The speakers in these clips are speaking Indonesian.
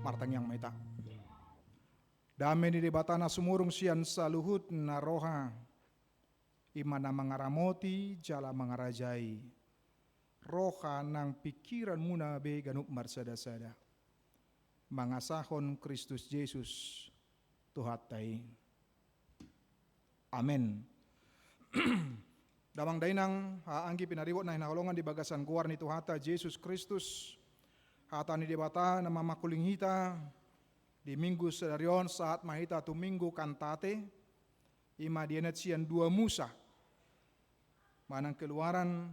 martang yang meta. Dame di debatana sumurung sian saluhut na roha, imana mangaramoti jala mangarajai, roha nang pikiran muna be ganup marsada-sada, mangasahon Kristus Yesus Tuhatai. Amin. Damang dainang haanggi pinariwot na hinaholongan di bagasan guar ni Tuhata Yesus Kristus, hata ni debata na mamakuling hita, di minggu sedarion saat mahita tu minggu kantate, ima dienet sian 2 Musa, manang keluaran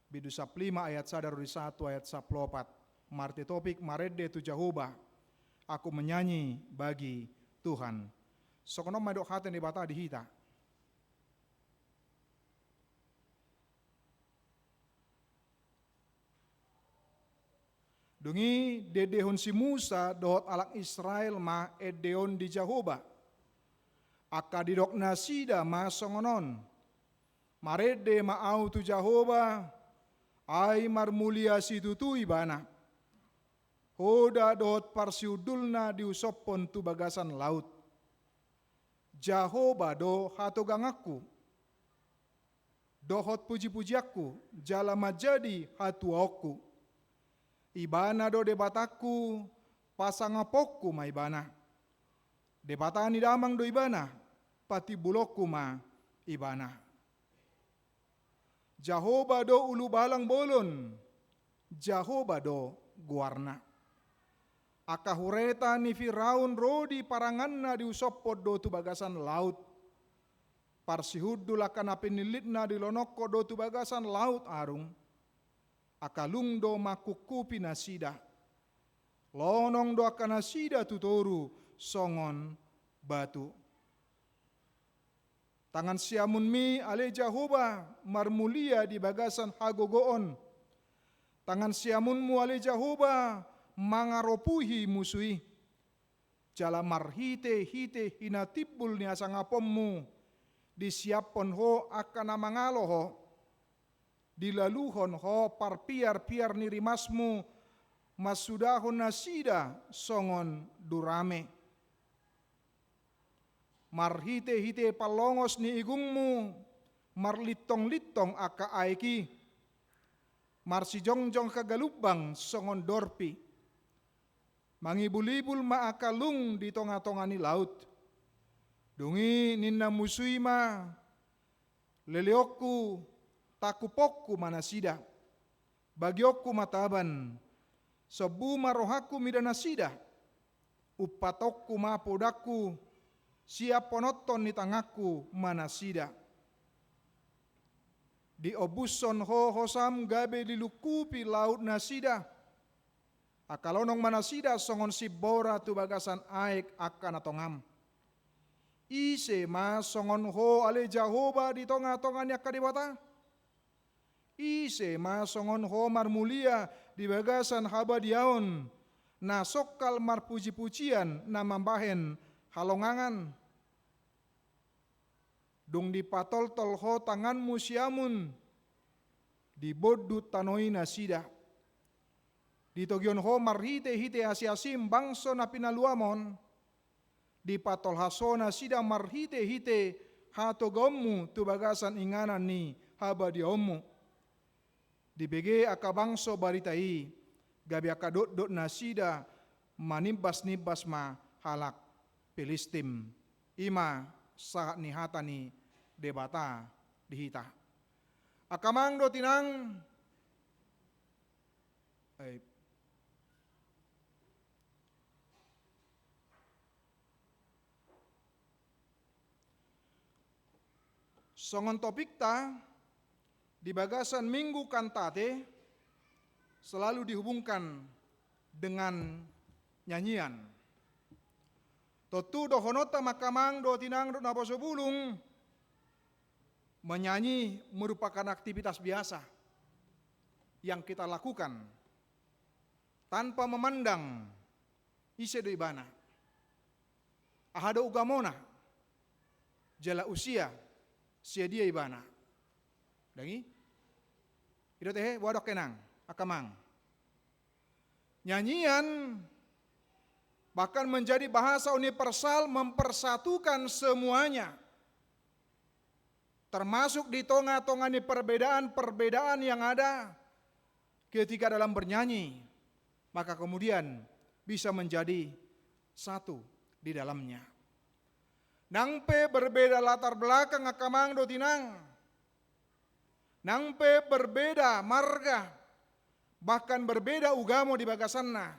bidu 5 ayat 1 ayat 14, marte topik marede tu Jehovah, aku menyanyi bagi Tuhan. Sokonom madok hati ni bata di hita. Dungi dedehon si Musa dohot alak Israel ma edeon di Jehovah. Aka didok nasida ma songonon. Marede ma au tu Jehovah, ai marmulia si tutui bana. Hoda dohot parsiudulna diusopon tu bagasan laut. Jehovah do hatogangaku. Dohot puji-pujiaku, jala majadi hatuaku. Ibana do debataku, pasangapokku ma ibana. Debatani damang do ibana, pati bulokku ma ibana. Jehovah do ulu balang bolon, Jehovah do guarna. Akahureta ni Firaun rodi paranganna diusopod do tu bagasan laut. Parsihudul akan apinilitna dilonokko do tu bagasan laut arung. Akalung do makukupi nasida. Lonong do akan nasida tutoru songon batu. Tangan siamun mi ale Jehovah marmulia di bagasan hagogoon. Tangan siamunmu ale Jehovah mangaropuhi musui. Jala marhite hite hinatibul ni asangapommu. Disiapon ho akan amangaloho. Dilaluhon ho parpiar-piar nirimasmu masudahon nasida songon durame. Marhite-hite palongos ni igungmu marlitong-litong aka aiki. Marsijongjong kagalubang songon dorpi. Mangibul-ibul maakalung di tonga-tonga ni laut. Dungi ninna musuima leleokku takupokku manasida, bagiokku mataban, sebu marohaku midanasida, upatokku mapodakku, siap ponoton ni tangaku manasida. Di obuson ho hosam gabe dilukupi laut nasida, akalonong manasida songon sibora tu bagasan aek akan atongam. Ise ma songon ho ale Jehovah di tonga-tonga ni akadibata. Ise masongon ho marmulia di bagasan habadiaon, na sokal marpuji-pujian na mambahen halongangan. Dung dipatol-tol ho tanganmu siamun, di bodu tanoi nasida. Di togion ho marhite-hite asiasim bangso na pinaluamon, di patol hasona sida marhite-hite hatogommu tu bagasan inganan ni habadiaonmu. Di BG akabangso baritai, gabi akadot-dot nasida manibas-nibas ma halak Filistim. Ima saat ni hatani debata dihita. Akamang do tinang songon topik ta di bagasan minggu kantate selalu dihubungkan dengan nyanyian. Totu do honota makamang do tinang do naposobulung, menyanyi merupakan aktivitas biasa yang kita lakukan tanpa memandang ise do ibana. Ahado ugamona jala usia sia dia ibana. Dangi? Ito tehe wadok kenang akamang. Nyanyian bahkan menjadi bahasa universal mempersatukan semuanya. Termasuk di tengah-tengah perbedaan-perbedaan yang ada ketika dalam bernyanyi, maka kemudian bisa menjadi satu di dalamnya. Nangpe berbeda latar belakang akamang do tinang. Nangpe berbeda marga, bahkan berbeda ugamo di bagasanna.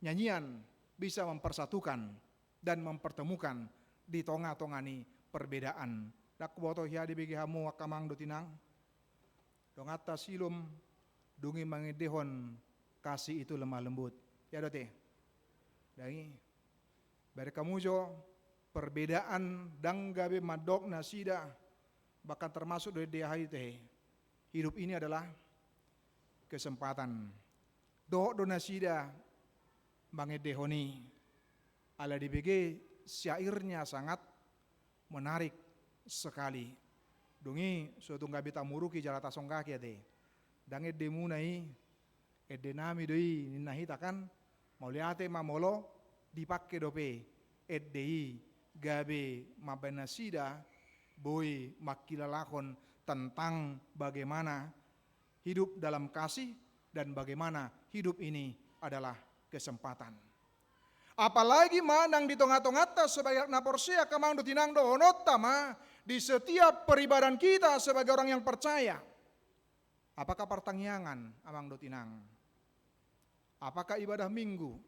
Nyanyian bisa mempersatukan dan mempertemukan di tengah-tengah ni perbedaan. Dak boto hiadi bagi hamu akamang do tinang. Dong atas silum dungi mangidehon kasih itu lemah lembut. Ya dote. Dangi bari kamujo perbedaan dang gabe madok nasida bahkan termasuk dari dia teh. Hidup ini adalah kesempatan. Doh do nasida mangidehoni ala dibege syairnya sangat menarik sekali. Dungi suatu gabe tamuruki jalata songgaki ate. Dange demunai edenami doi ninahita kan mauliate mamolo dipakai dope edei gabe mabenasida boy makilalakon tentang bagaimana hidup dalam kasih dan bagaimana hidup ini adalah kesempatan. Apalagi manang di tengah-tengah sebagai naporsia kamang do tinang do honotama di setiap peribadan kita sebagai orang yang percaya. Apakah pertangyangan amang do tinang? Apakah ibadah minggu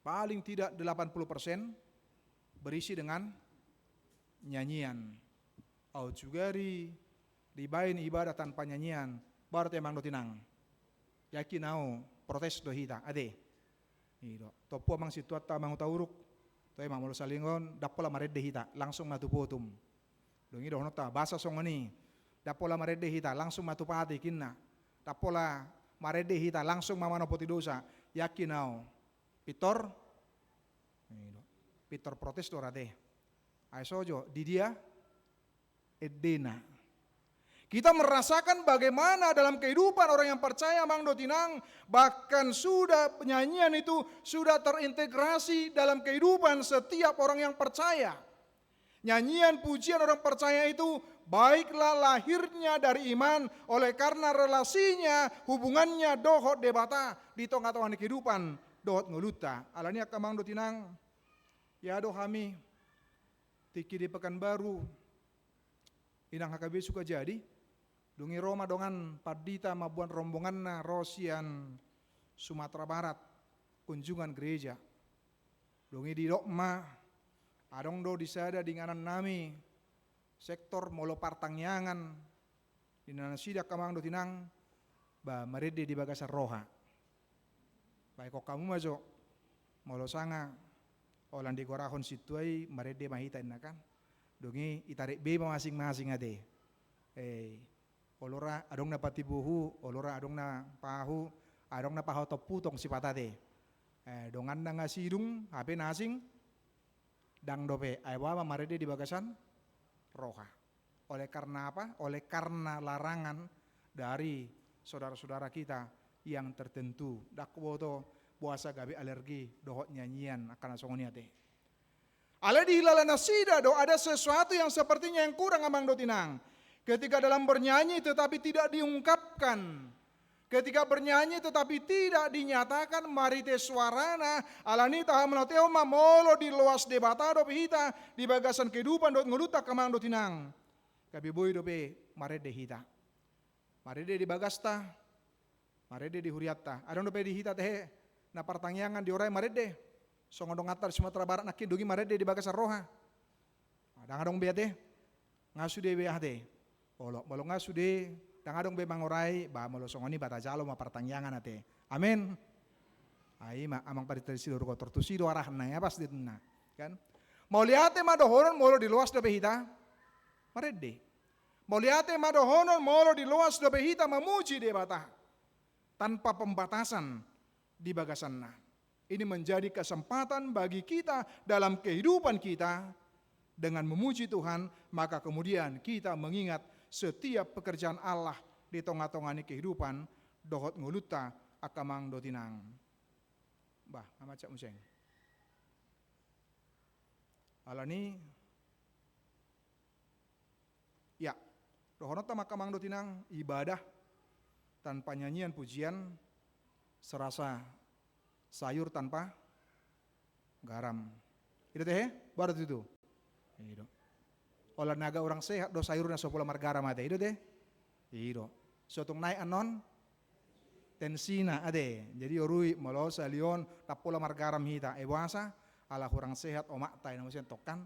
paling tidak 80% berisi dengan nyanyian? Au jugari dibain ibadah tanpa nyanyian, baru emang do tinang. Yakin au protes do hita, ade. Ido, topo amang situata amang utauruk, to emang mulu salingon, dapola marede hita, langsung matu potum. Dongi do nota bahasa songoni, dapola marede hita, langsung matu pati kinna. Dapola marede hita, langsung mamano poti dosa. Yakin au Pitor protes do rade. Ai sojo di dia edena. Kita merasakan bagaimana dalam kehidupan orang yang percaya mang do tinang, bahkan sudah penyanyian itu sudah terintegrasi dalam kehidupan setiap orang yang percaya. Nyanyian pujian orang percaya itu baiklah lahirnya dari iman, oleh karena relasinya, hubungannya dohot debata di tengah-tengah kehidupan dohot ngeluta. Alania kamang do tinang, ya do kami tiki di Pekanbaru, inang HKB suka jadi, dungi Roma dongan padita mabuan rombongan na Rosian Sumatera Barat kunjungan gereja. Dungi di Dokma, adong do disada dinganan nami sektor molo partangyangan di nanasida kamang do tinang ba marede di bagasar roha. Baik kok kamu majo molo sanga olan di gorahon situai marede mahita inakan. Dungi itarik beba masing-masing ade. Olora adong na patibuhu, olora adong na pahu, adong na paho toputong sipatate. Dongan na nga sidung, hape nasing, dang dope, aywa marede di bagasan roha. Oleh karena apa? Oleh karena larangan dari saudara-saudara kita yang tertentu. Dakwoto puasa gabi alergi dohot nyanyian akan asongoniate. Ale di hilala nasida do ada sesuatu yang sepertinya yang kurang amang do tinang. Ketika dalam bernyanyi tetapi tidak diungkapkan. Ketika bernyanyi tetapi tidak dinyatakan marite suarana alani taha menoteo mamolo di luas debata do hita di bagasan kehidupan do ngeluta kamang do tinang. Kabi boy do be marede hita. Marede di bagasta, marede di huriatta. Adong do be di hita teh na partangyangan di orai marede. Songodong atar Sumatera Barat nakin dugi marede di bagasar roha. Adang be teh ngasude be ate. Olo molo ngasude tangadong be mangorai ba molo songoni bata jalo ma partangyangan ate. Amin. Ai ma amang paritasi do ko tortusi do arahna ya pas ditna kan. Mau liate ma dohonon molo di luas do behita marede. Mau liate ma dohonon molo di luas do behita mamuji de bata tanpa pembatasan di bagasanna. Ini menjadi kesempatan bagi kita dalam kehidupan kita dengan memuji Tuhan, maka kemudian kita mengingat setiap pekerjaan Allah di tengah-tengah kehidupan dohot nguluta akamang do tinang. Bah, amacak museng. Alani ya, dohono ta makamang do tinang ibadah tanpa nyanyian pujian serasa sayur tanpa garam. Itu teh, baru itu. Itu. Olahraga orang sehat do sayurnya sopola margaram ade. Itu teh. Itu. Sotong naik anon tensina ade. Jadi orui molo salion tapola margaram hita. Ewasa ala orang sehat omak tay namusian tokan.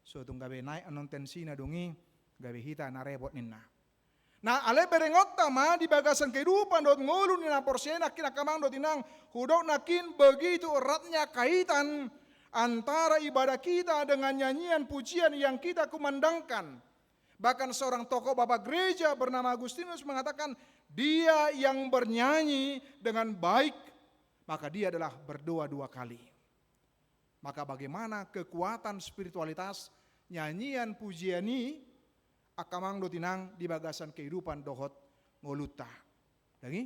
Sotong gabe naik anon tensina dongi gabe hita na repot ninna. Nah, ale berengot tama di bagasan kehidupan dot ngulun nina porsena kina kamang dot inang hudok nakin begitu eratnya kaitan antara ibadah kita dengan nyanyian pujian yang kita kumandangkan. Bahkan seorang tokoh bapak gereja bernama Agustinus mengatakan dia yang bernyanyi dengan baik maka dia adalah berdoa 2 kali. Maka bagaimana kekuatan spiritualitas nyanyian pujian ini akamang do tinang di bagasan kehidupan dohot ngoluta. Lagi?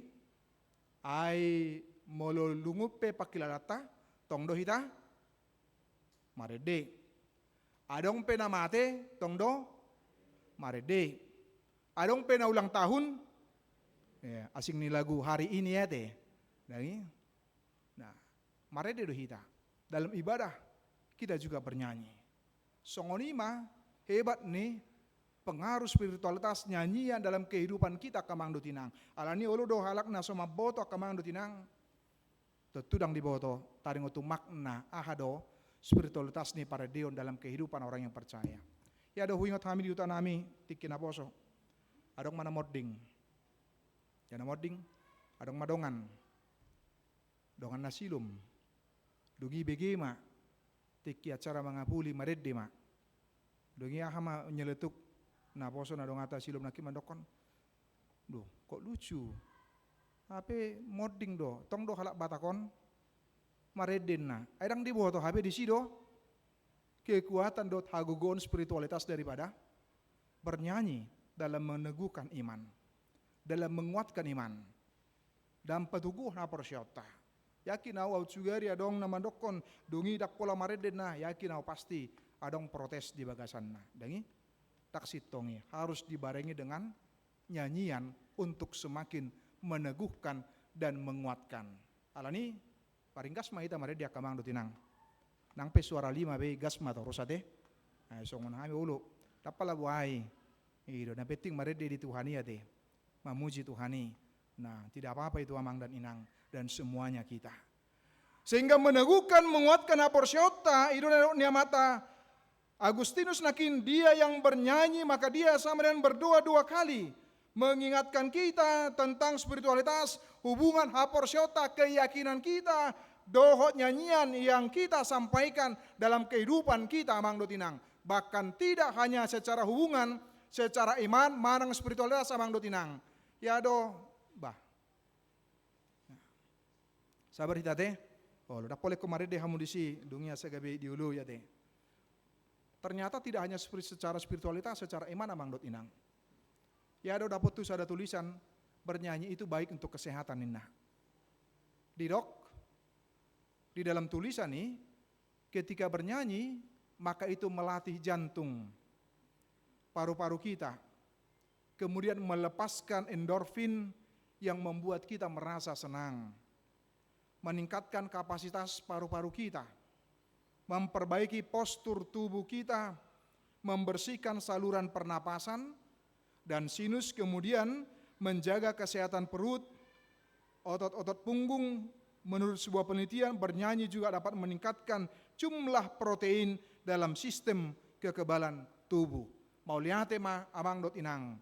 Ai mololungupe pakilalata tong do hita marede. Adong pena mate tong do marede. Adong pena ulang tahun ya, asing ni lagu hari ini ya teh. Lagi? Nah, marede do hita. Dalam ibadah kita juga bernyanyi. Songonima hebat nih pengaruh spiritualitas nyanyian dalam kehidupan kita kamang do tinang. Alani ulu do halak na soma boto kamang do tinang. Tetudang di boto taring utu makna ahado spiritualitas ni para deon dalam kehidupan orang yang percaya. Ya do huingot kami di utanami tikin aposo. Adong mana modding. Ya na modding, adong madongan. Dongan nasilum. Dugi begema. Tiki acara mangapuli maredde ma. Dugi ahama nyeletuk na poso na dong ata silom na kimandokon. Duh, kok lucu. Hape modding do, tong do halak batakon mareden na. Aidang di boto hape di sido kekuatan dot hagugon spiritualitas daripada bernyanyi dalam meneguhkan iman, dalam menguatkan iman, dan petuguh na persyata. Yakin au sugari adong na mandokon dungi dak pola mareden na, yakin au pasti adong protes di bagasan na. Dangi taksit tongi harus dibarengi dengan nyanyian untuk semakin meneguhkan dan menguatkan. Alani paring gas mahita mare dia kamang do tinang. Nang pe suara 5 be gas ma to rosate. Ay songon hami ulu. Tapala buai. Ido na peting mare di Tuhani ate. Mamuji Tuhani. Nah, tidak apa-apa itu amang dan inang dan semuanya kita. Sehingga meneguhkan menguatkan aporsyota ido na mata Agustinus nakin dia yang bernyanyi maka dia sama dengan berdoa 2 kali. Mengingatkan kita tentang spiritualitas, hubungan haporsyota, keyakinan kita, dohot nyanyian yang kita sampaikan dalam kehidupan kita amang dotinang. Bahkan tidak hanya secara hubungan, secara iman, manang spiritualitas amang dotinang. Ya do, bah. Sabar hita teh. Oh, lo pole kemarin deh hamu disi dunia segabe diulu ya teh. Ternyata tidak hanya secara spiritualitas, secara iman amang dot inang. Ya ada dapat tuh ada tulisan bernyanyi itu baik untuk kesehatan ninna. Di dalam tulisan nih ketika bernyanyi maka itu melatih jantung, paru-paru kita, kemudian melepaskan endorfin yang membuat kita merasa senang, meningkatkan kapasitas paru-paru kita, memperbaiki postur tubuh kita, membersihkan saluran pernapasan dan sinus, kemudian menjaga kesehatan perut, otot-otot punggung. Menurut sebuah penelitian, bernyanyi juga dapat meningkatkan jumlah protein dalam sistem kekebalan tubuh. Mauliate ma amang dot inang.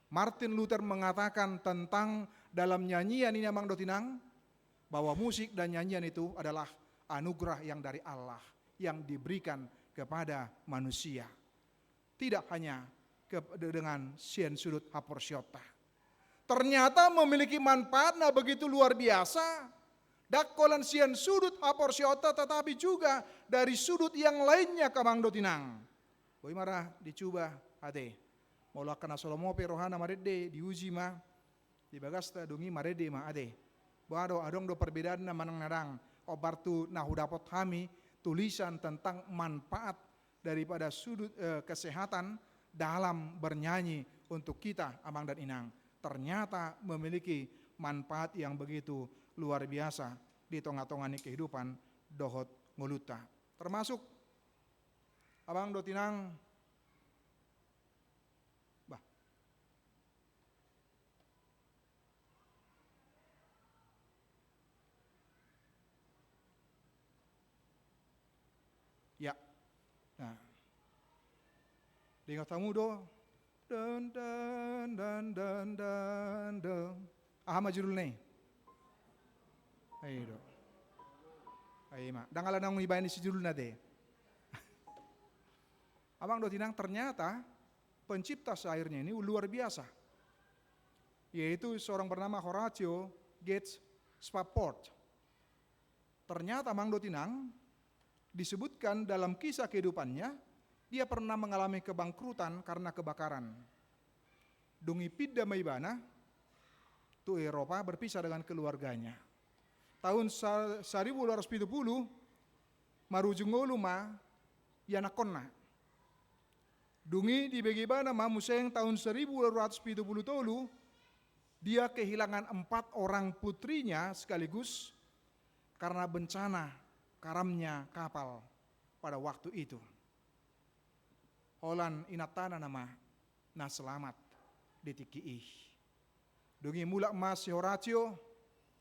Martin Luther mengatakan tentang dalam nyanyian ini amang dot inang, bahwa musik dan nyanyian itu adalah anugerah yang dari Allah yang diberikan kepada manusia. Tidak hanya dengan sien sudut haporsyota. Ternyata memiliki manfaatnya begitu luar biasa. Dakolan sien sudut haporsyota tetapi juga dari sudut yang lainnya kamang dotinang. Boy marah dicoba ade. Mola kana solomo perohana marede diuji ma. Di bagasta dungi marede ma ade. Bado adong do perbedaan na manang narang. Obartu nahudapot kami tulisan tentang manfaat daripada sudut kesehatan dalam bernyanyi untuk kita amang dan inang. Ternyata memiliki manfaat yang begitu luar biasa di tengah-tengah kehidupan dohot nguluta. Termasuk abang do tinang ya. Nah, dengar tamu do dan aha judul nih. Ayo do. Ayo mak. Dangala nang ibain si judul nade. Abang do tinang ternyata pencipta syairnya ini luar biasa. Yaitu seorang bernama Horatio Gates Spafford. Ternyata abang do tinang disebutkan dalam kisah kehidupannya, dia pernah mengalami kebangkrutan karena kebakaran. Dungi pidda maibana, tu Eropa berpisah dengan keluarganya. Tahun 1270, marujungolu ma yanakonna. Dungi di bagibana ma museng tahun 1270 tolu, dia kehilangan 4 orang putrinya sekaligus karena bencana karamnya kapal pada waktu itu. Holan inatana nama na selamat ditiki. Dungi mulak mas si Horatio,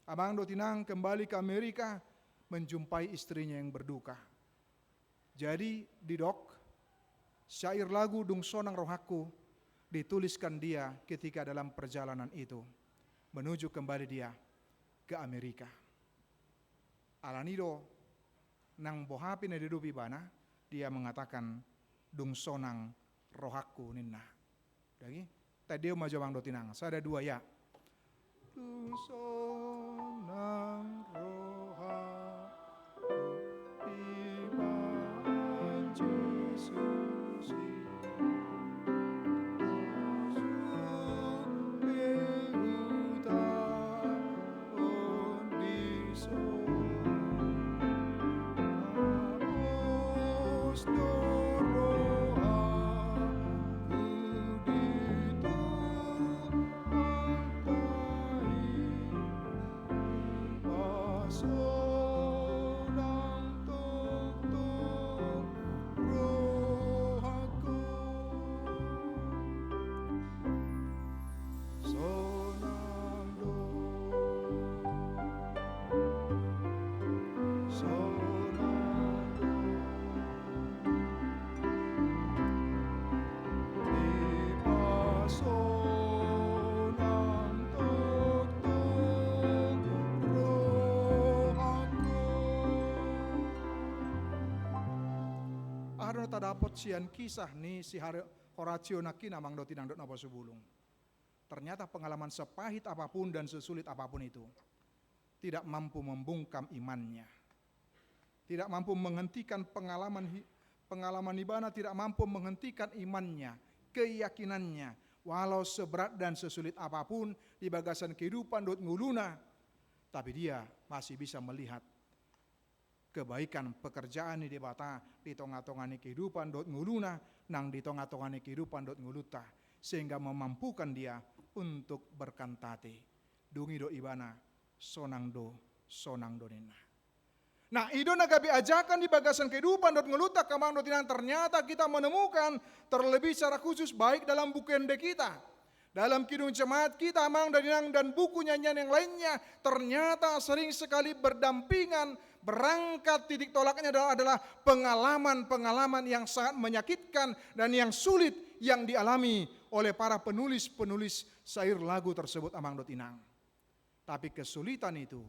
abang do tinang kembali ke Amerika menjumpai istrinya yang berduka. Jadi di dok, syair lagu Dung Sonang Rohaku dituliskan dia ketika dalam perjalanan itu menuju kembali dia ke Amerika. Alanido nang bohapi na didupi bana, dia mengatakan Dung Sonang Rohaku ninna. Lagi, tadi maju bang do tinang. Saya ada 2 ya. Dung Sonang Rohaku iman Yesus tadapot sian kisah ni si Horatio nakina mang do tinang dot napa subulung. Ternyata pengalaman sepahit apapun dan sesulit apapun itu tidak mampu membungkam imannya. Tidak mampu menghentikan pengalaman ibana, tidak mampu menghentikan imannya, keyakinannya. Walau seberat dan sesulit apapun di bagasan kehidupan dot nguluna, tapi dia masih bisa melihat kebaikan pekerjaan di bata di tengah-tengah kehidupan dot nguluna nang di tengah-tengah kehidupan dot nguluta, sehingga memampukan dia untuk berkantate dungi do ibana sonang do nina. Nah, ido nagabi ajakan di bagasan kehidupan dot nguluta kamang dot inang, ternyata kita menemukan terlebih secara khusus baik dalam buku ende kita, dalam kidung jemaat kita amang dan buku nyanyian yang lainnya, ternyata sering sekali berdampingan. Berangkat titik tolaknya adalah pengalaman-pengalaman yang sangat menyakitkan dan yang sulit yang dialami oleh para penulis-penulis syair lagu tersebut amang dot inang. Tapi kesulitan itu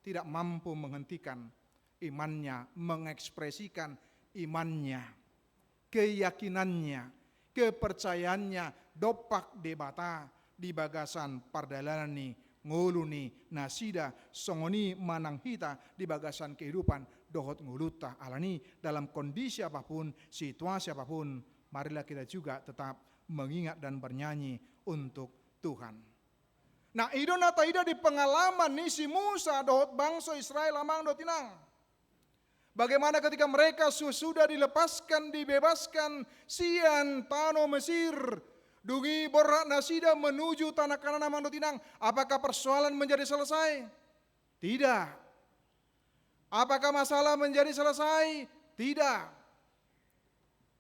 tidak mampu menghentikan imannya, mengekspresikan imannya, keyakinannya, kepercayaannya dopak debata di bagasan pardalanan ni nguluni nasida songoni manang hita di bagasan kehidupan dohot nguluta alani dalam kondisi apapun, situasi apapun, marilah kita juga tetap mengingat dan bernyanyi untuk Tuhan. Nah, idona taida di pengalaman ni si Musa dohot bangsa Israel amang do tinang. Bagaimana ketika mereka sudah dilepaskan, dibebaskan, sian tano Mesir, dungi borak nasida menuju tanah Kanaan Amang Dotinang. Apakah persoalan menjadi selesai? Tidak. Apakah masalah menjadi selesai? Tidak.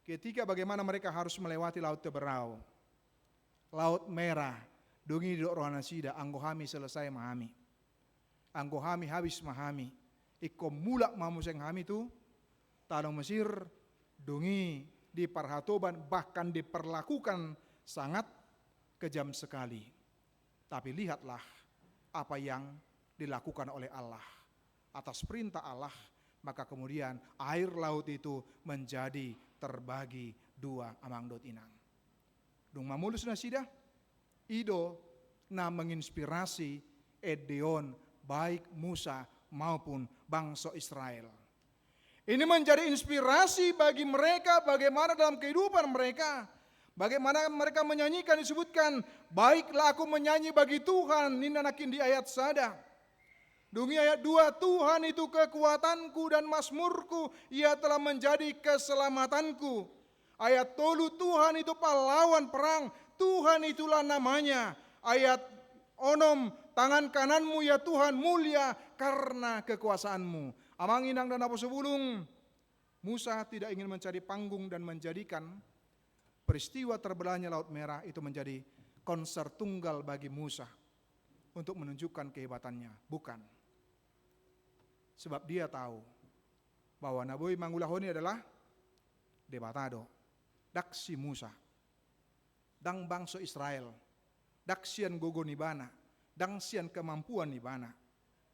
Ketika bagaimana mereka harus melewati Laut Teberau, Laut Merah, dungi dok roh nasida, anggo hami selesai mahami. Anggo hami habis mahami. Iko mulak mamuseng hami tu tanah Mesir dungi diperhatoban bahkan diperlakukan sangat kejam sekali. Tapi lihatlah apa yang dilakukan oleh Allah. Atas perintah Allah, maka kemudian air laut itu menjadi terbagi dua amang dot inang. Dung mamulus nasida, ido na menginspirasi Edeon baik Musa maupun bangsa Israel. Ini menjadi inspirasi bagi mereka bagaimana dalam kehidupan mereka. Bagaimana mereka menyanyikan disebutkan, baiklah aku menyanyi bagi Tuhan, ninanakin di ayat sada. Dungi ayat 2, Tuhan itu kekuatanku dan mazmurku, ia telah menjadi keselamatanku. Ayat 3, Tuhan itu pahlawan perang, Tuhan itulah namanya. Ayat 6, tangan kananmu ya Tuhan mulia karena kekuasaanmu. Amang inang dan apa sebulung, Musa tidak ingin mencari panggung dan menjadikan peristiwa terbelahnya Laut Merah itu menjadi konser tunggal bagi Musa untuk menunjukkan kehebatannya. Bukan. Sebab dia tahu bahwa Nabi Manggulahoni adalah debatado, daksi Musa, dang bangsa Israel, daksian gogo nibana, dangsian kemampuan nibana.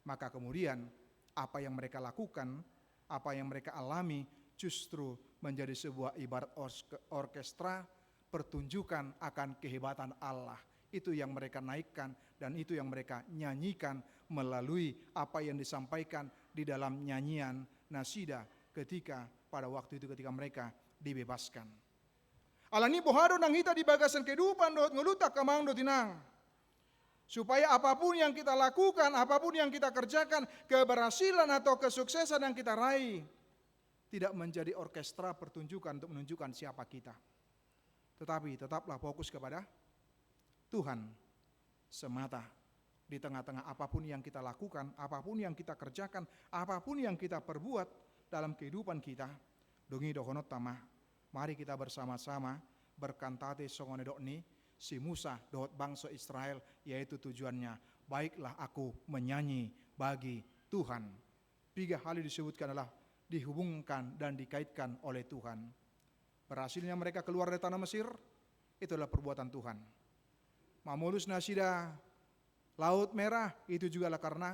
Maka kemudian apa yang mereka lakukan, apa yang mereka alami justru menjadi sebuah ibarat orkestra pertunjukan akan kehebatan Allah. Itu yang mereka naikkan dan itu yang mereka nyanyikan melalui apa yang disampaikan di dalam nyanyian nasida ketika pada waktu itu ketika mereka dibebaskan. Alani bohado nang hita di bagasan kehidupan dot ngelutak kamang dot tinang. Supaya apapun yang kita lakukan, apapun yang kita kerjakan, keberhasilan atau kesuksesan yang kita raih, tidak menjadi orkestra pertunjukan untuk menunjukkan siapa kita. Tetapi tetaplah fokus kepada Tuhan semata. Di tengah-tengah apapun yang kita lakukan, apapun yang kita kerjakan, apapun yang kita perbuat dalam kehidupan kita, dongi dohonot tamah, mari kita bersama-sama berkantate songone dokni, si Musa dohot bangsa Israel, yaitu tujuannya, baiklah aku menyanyi bagi Tuhan. 3 hal disebutkan adalah dihubungkan dan dikaitkan oleh Tuhan. Berhasilnya mereka keluar dari tanah Mesir, itu adalah perbuatan Tuhan. Mamulus nasida Laut Merah, itu juga adalah karena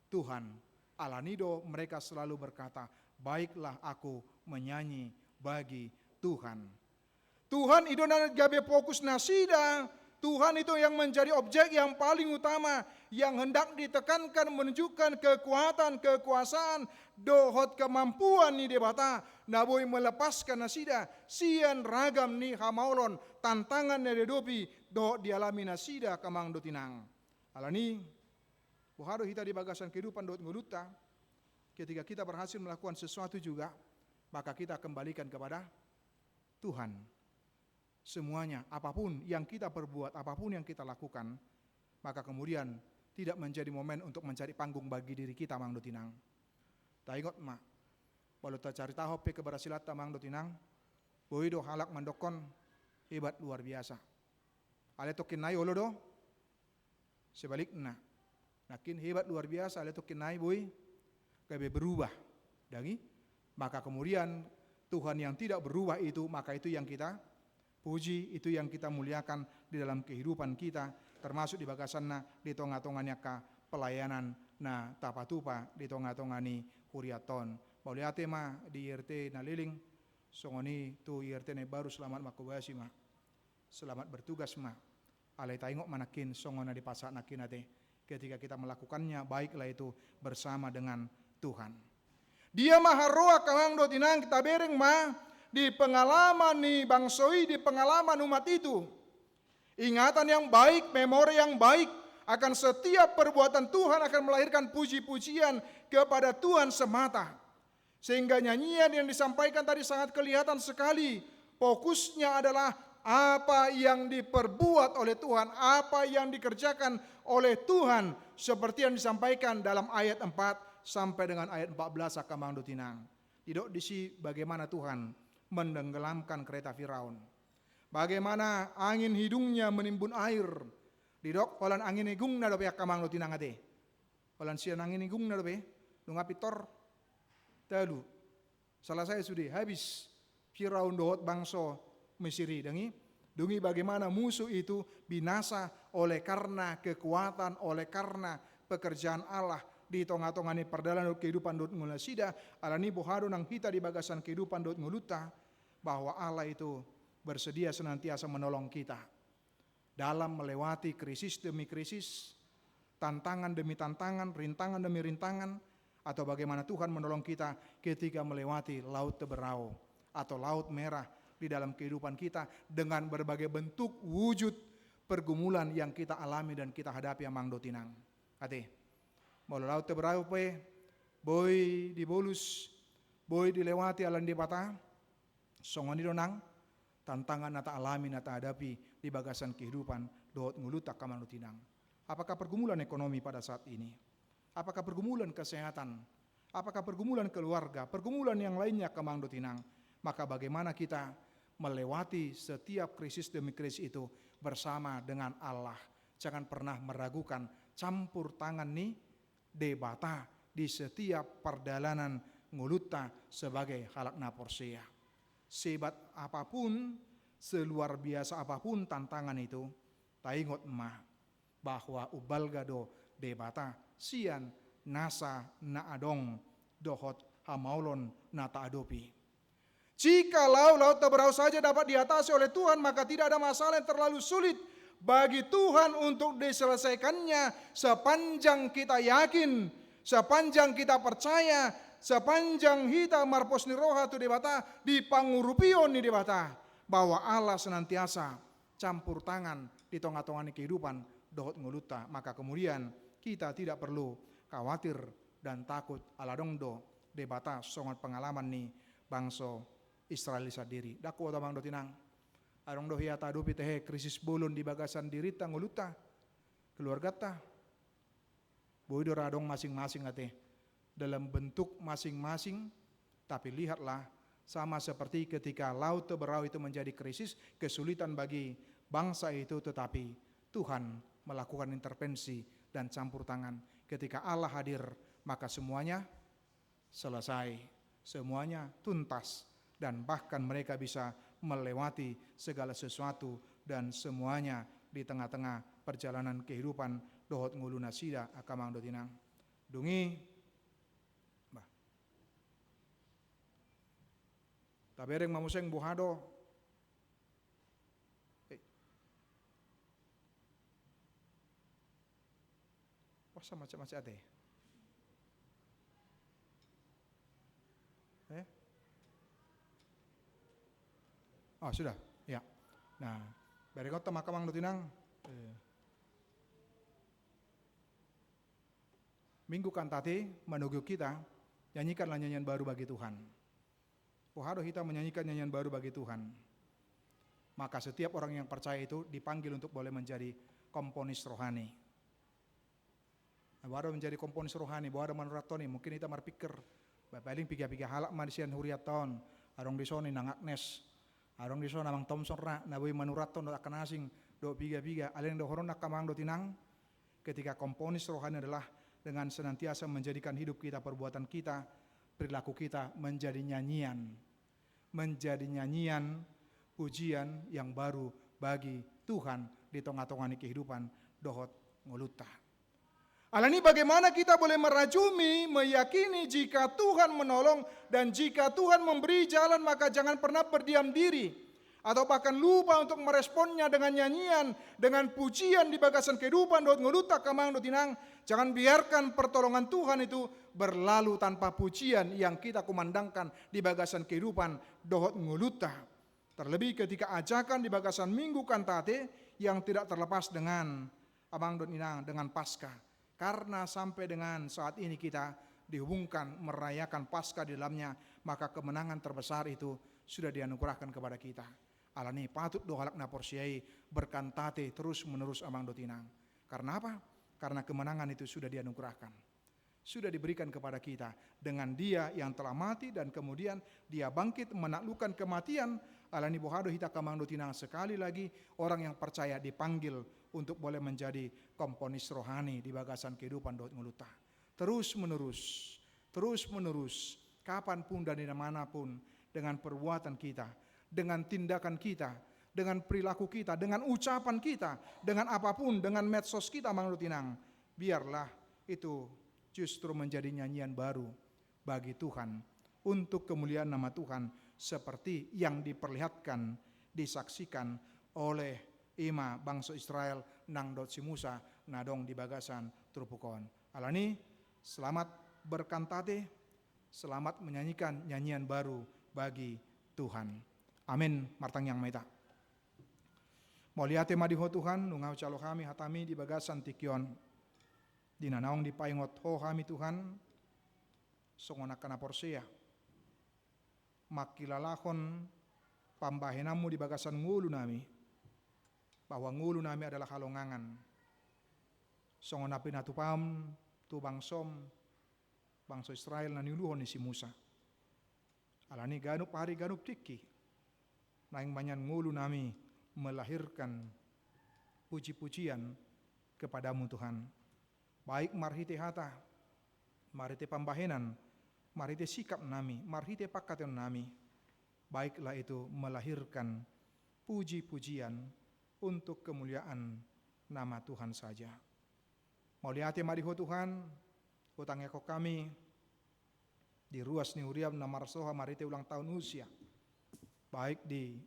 Tuhan. Alanido mereka selalu berkata, baiklah aku menyanyi bagi Tuhan. Tuhan itu gabe fokus nasida, Tuhan itu yang menjadi objek yang paling utama, yang hendak ditekankan menunjukkan kekuatan, kekuasaan, dohot kemampuan ni debata, naboi melepaskan nasida, sian ragam ni hamaulon, tantangan ni dedopi, dohot dialami nasida kamang dotinang. Alani, bohado hita di bagasan kehidupan dohot nguluta, ketika kita berhasil melakukan sesuatu juga, maka kita kembalikan kepada Tuhan. Semuanya, apapun yang kita perbuat, apapun yang kita lakukan, maka kemudian tidak menjadi momen untuk mencari panggung bagi diri kita, Mang Dotinang. Tak ingat, Mak, walau tak cari tahu pe keberhasilan Mang Dotinang, boido halak mandokon hebat luar biasa. Ale tokin nai olo do, sebaliknya, nakin hebat luar biasa, ale tokin nai boy, gabe berubah. Dangi, maka kemudian Tuhan yang tidak berubah itu, maka itu yang kita puji, itu yang kita muliakan di dalam kehidupan kita, termasuk di bagasanna di tonga-tongannya ka pelayanan na tapatupa di tonga-tongani huriaton. Mauliate ma di IRT na liling, songoni tu IRT na baru selamat makubasi ma. Selamat bertugas ma. Alay taingok manakin songona di pasak nakin ate. Ketika kita melakukannya, baiklah itu bersama dengan Tuhan. Dia maharoa kamang dotinang kita bereng ma, di pengalaman nih bangsoi, di pengalaman umat itu, ingatan yang baik, memori yang baik akan setiap perbuatan Tuhan akan melahirkan puji-pujian kepada Tuhan semata. Sehingga nyanyian yang disampaikan tadi sangat kelihatan sekali. Fokusnya adalah apa yang diperbuat oleh Tuhan, apa yang dikerjakan oleh Tuhan. Seperti yang disampaikan dalam ayat 4 sampai dengan ayat 14 akamang dotinang. Tidak disi bagaimana Tuhan menenggelamkan kereta Firaun. Bagaimana angin hidungnya menimbun air. Didok olan angin igung na dope akamang dotinang ate. Olan sian angin igung na dope. Lungapitor. Telu. Selesai sudah habis. Firaun dohot bangso Mesiri. Dungi bagaimana musuh itu binasa oleh karena kekuatan, oleh karena pekerjaan Allah di tengah-tengah perdalan kehidupan dot ngulasida. Alani bohado nang hita di bagasan kehidupan dot nguluta. Bahwa Allah itu bersedia senantiasa menolong kita. Dalam melewati krisis demi krisis. Tantangan demi tantangan, rintangan demi rintangan. Atau bagaimana Tuhan menolong kita ketika melewati laut teberau atau laut merah di dalam kehidupan kita dengan berbagai bentuk wujud pergumulan yang kita alami dan kita hadapi amang dotinang. Ate, mau laut teberau pe, boy dibolus, boy dilewati alan di patah, songoni donang, tantangan nata alami nata hadapi di bagasan kehidupan dohot ngulutak kamang dotinang. Apakah pergumulan ekonomi pada saat ini? Apakah pergumulan kesehatan? Apakah pergumulan keluarga? Pergumulan yang lainnya kamang dotinang. Maka bagaimana kita melewati setiap krisis demi krisis itu bersama dengan Allah. Jangan pernah meragukan campur tangan nih debata di setiap perjalanan nguluta sebagai halak naporsia. Sebat apapun, seluar biasa apapun tantangan itu, taingot mah bahwa ubal gado debata sian nasa na adong dohot hamaulon nata adopi. Jika laut teberau saja dapat diatasi oleh Tuhan, maka tidak ada masalah yang terlalu sulit bagi Tuhan untuk diselesaikannya sepanjang kita yakin, sepanjang kita percaya, sepanjang kita marpos ni roha tu debata di pangurupion ni debata bahwa Allah senantiasa campur tangan di tengah-tengah kehidupan dohot nguluta. Maka kemudian kita tidak perlu khawatir dan takut aladongdo debata songot pengalaman ni bangso Israel sadiri. Daku otamang dotinang. Arong do hiata adupi tehe krisis bulun di bagasan diri nguluta. Keluarga ta. Boy doradong masing-masing ate. Dalam bentuk masing-masing. Tapi lihatlah sama seperti ketika laut teberau itu menjadi krisis, kesulitan bagi bangsa itu, tetapi Tuhan melakukan intervensi dan campur tangan. Ketika Allah hadir, maka semuanya selesai, semuanya tuntas, dan bahkan mereka bisa melewati segala sesuatu dan semuanya di tengah-tengah perjalanan kehidupan dohot ngulu nasida akamang dotinang. Dungi bah. Tabereng mamuseng buhado. Wasa macam-macam ade. Oh sudah, ya. Nah, berikut makamang dotinang. Minggu kantate menuju kita nyanyikanlah nyanyian baru bagi Tuhan. Pohado kita menyanyikan nyanyian baru bagi Tuhan. Maka setiap orang yang percaya itu dipanggil untuk boleh menjadi komponis rohani. Baru menjadi komponis rohani, baru manuratoni. Mungkin kita berpikir, paling piga-piga halak manisian huriaton, arong disoni nang Agnes, arong disoni namang Thompson ra, nabi manuraton akan asing, do piga-piga, aleng do horon nakamang do tinang. Ketika komponis rohani adalah dengan senantiasa menjadikan hidup kita, perbuatan kita, perilaku kita menjadi nyanyian pujian yang baru bagi Tuhan di tengah-tengah kehidupan dohot nguluta. Alani bagaimana kita boleh merajumi, meyakini jika Tuhan menolong dan jika Tuhan memberi jalan, maka jangan pernah berdiam diri atau bahkan lupa untuk meresponnya dengan nyanyian, dengan pujian di bagasan kehidupan dohot nguluta kamang dotinang. Jangan biarkan pertolongan Tuhan itu berlalu tanpa pujian yang kita kumandangkan di bagasan kehidupan dohot nguluta. Terlebih ketika ajakan di bagasan minggu kantate yang tidak terlepas dengan amang dotinang, dengan Paskah. Karena sampai dengan saat ini kita dihubungkan merayakan Paskah di dalamnya, maka kemenangan terbesar itu sudah dianugerahkan kepada kita. Alani patut dohalakna porsiai berkantate terus menerus amang dotinang. Karena apa? Karena kemenangan itu sudah dianugerahkan, sudah diberikan kepada kita dengan Dia yang telah mati dan kemudian Dia bangkit menaklukkan kematian. Alani bohado hita kamang dotinang, sekali lagi orang yang percaya dipanggil untuk boleh menjadi komponis rohani di bagasan kehidupan dot nguluta. Terus menerus, kapanpun dan dimanapun, dengan perbuatan kita, dengan tindakan kita, dengan perilaku kita, dengan ucapan kita, dengan apapun, dengan medsos kita menurut inang, biarlah itu justru menjadi nyanyian baru bagi Tuhan untuk kemuliaan nama Tuhan, seperti yang diperlihatkan, disaksikan oleh ima bangsa Israel nang dot si Musa nadong di bagasan Trupukon. Alani selamat berkantate, selamat menyanyikan nyanyian baru bagi Tuhan. Amin. Martang yang meta. Moliate madiho Tuhan, nungau calo kami hatami di bagasan tikion. Dinanaong di paingot ho kami Tuhan, songonak kana porsia. Makilalakon pambahenamu di bagasan ngulu nami, bahwa ngulu nami adalah halongangan. Songonapi natupam tu bangsom, bangsa Israel na niuluhon ni si Musa. Alani ganup hari ganup tiki, naing banyak ngulu nami melahirkan puji-pujian kepadamu Tuhan. Baik marhite hata, marhite pambahenan, marhite sikap nami, marhite pakatan nami, baiklah itu melahirkan puji-pujian untuk kemuliaan nama Tuhan saja. Moliate mariho Tuhan, hutang eko kami di ruas ni Uriam na marsoha marite ulang tahun usia, baik di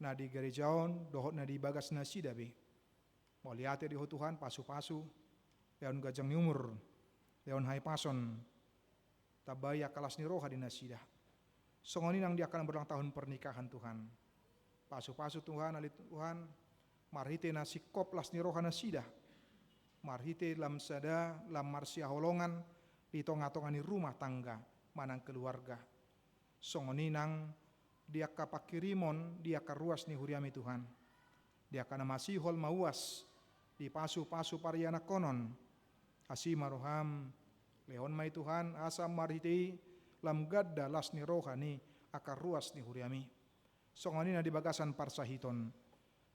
nadi gerejaon dohot nadi bagas nasidabi. Moliate diho Tuhan pasu-pasu leon gajang ni umur, leon hai pason tabaya kalas ni roha di nasidah. Songoni nang dia akan berulang tahun pernikahan Tuhan. Pasu-pasu Tuhan, alit Tuhan, marhite nasi kop las ni roha nasidah. Marhite lam sada, lam marsia holongan, di tonga-tonga ni rumah tangga, manang keluarga. Songoni nang dia kapakirimon, dia karuas ni huriami Tuhan. Dia kana masihol mauas, di pasu-pasu pariana konon. Asima roham, leon mai Tuhan, asam marhite, lam gadda las ni roha ni akar ruas ni huriami. Songoni na di bagasan parsahiton.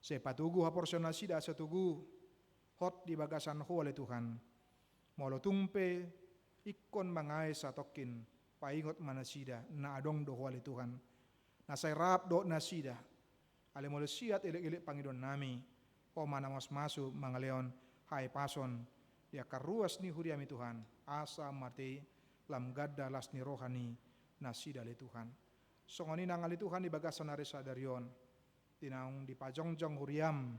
Sepatugu haporsion nasida setugu hot di bagasan ho oleh Tuhan. Molo tumpe ikon mangai satokin paingot manasida na adong do ho oleh Tuhan. Nasay rap do nasida. Ale molo siat ilik-ilik pangidon nami. O manamas masu mangaleon hai pason dia karuas ni huriami Tuhan. Asa mati lam gadda las ni rohani nasida le Tuhan. Songoni nangali Tuhan di bagasan aresa darion. Tinaung di pajongjong huriam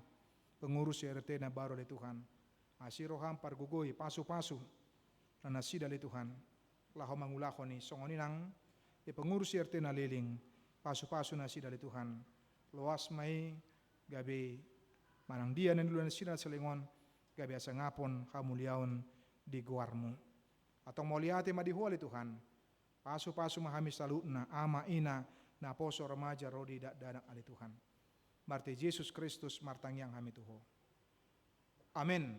pengurus RT na baru le Tuhan. Asiroham pargugoi pasu-pasu na nasida le Tuhan. Laho mangulaho ni songoni nang di pengurus RT na liling pasu-pasu nasida le Tuhan. Loas mai gabi manang dia nan duluan nasida selingon gabi asa ngapon hamuliaon di guarmu. Atau moliate madihuali Tuhan, pasu-pasu mahami salutna ama ina na poso remaja rodi danak ali Tuhan. Marti Yesus Kristus martang yang hami tuho. Amin.